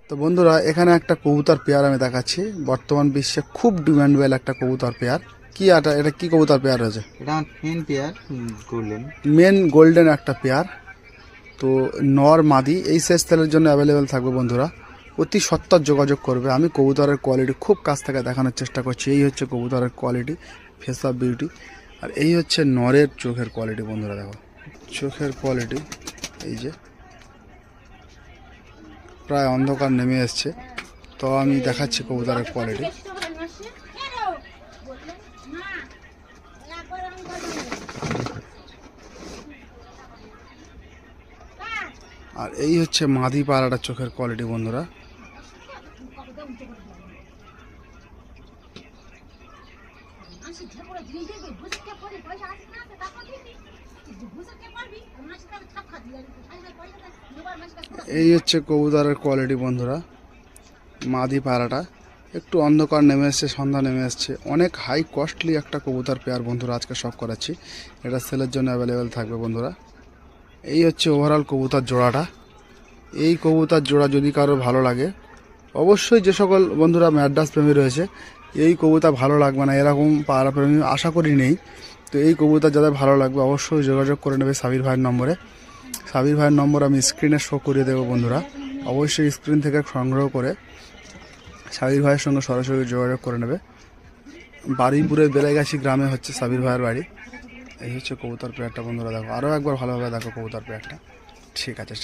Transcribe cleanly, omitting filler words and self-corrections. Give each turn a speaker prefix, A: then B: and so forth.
A: তো বন্ধুরা এখানে একটা কবুতর পেয়ার আমি দেখাচ্ছি, বর্তমান বিশ্বে খুব ডিমান্ডেবল একটা কবুতর পেয়ার। কি এটা কি কবুতর পেয়ার রয়েছে?
B: এটা main pair golden.
A: Main golden একটা পেয়ার। তো নর মাদি এই শেষ তেলের জন্য অ্যাভেলেবেল থাকবে বন্ধুরা, অতি সত্তর যোগাযোগ করবে। আমি কবুতরের কোয়ালিটি খুব কাছ থেকে দেখানোর চেষ্টা করছি। এই হচ্ছে কবুতরের কোয়ালিটি, ফেস অফ বিউটি। আর এই হচ্ছে নরের চোখের কোয়ালিটি বন্ধুরা, দেখো চোখের কোয়ালিটি। এই যে প্রায় অন্ধকার নেমে এসছে, তো আমি দেখাচ্ছি কবুতরের কোয়ালিটি। আর এই হচ্ছে মাদি পাড়াটার চোখের কোয়ালিটি বন্ধুরা। এই হচ্ছে কবুতরের কোয়ালিটি বন্ধুরা। মাদি পাড়াটা একটু অন্ধকার নেমে এসছে, সন্ধ্যা নেমে এসছে। অনেক হাই কস্টলি একটা কবুতর পেয়ার বন্ধুরা আজকে শখ করাচ্ছি। এটা সেলের জন্য অ্যাভেলেবেল থাকবে বন্ধুরা। এই হচ্ছে ওভারঅল কবুতর জোড়াটা। এই কবুতর জোড়া যদি কারো ভালো লাগে, অবশ্যই যে সকল বন্ধুরা ম্যাড্রাস প্রেমী রয়েছে, এই কবুতর ভালো লাগবে না এরকম পাড়া প্রেমী আশা করি নেই। তো এই কবুতর যাদের ভালো লাগবে অবশ্যই যোগাযোগ করে নেবে সাবির ভাইয়ের নম্বরে। সাবির ভাইয়ের নম্বর আমি স্ক্রিনে শো করিয়ে দেবো বন্ধুরা। অবশ্যই স্ক্রিন থেকে সংগ্রহ করে সাবির ভাইয়ের সঙ্গে সরাসরি যোগাযোগ করে নেবে। বারুইপুরের বেলাইগাছি গ্রামে হচ্ছে সাবির ভাইয়ের বাড়ি। এই হচ্ছে কবুতর পেয়ারটা বন্ধুরা, দেখো আরও একবার ভালোভাবে দেখো কবুতর পেয়ারটা। ঠিক আছে।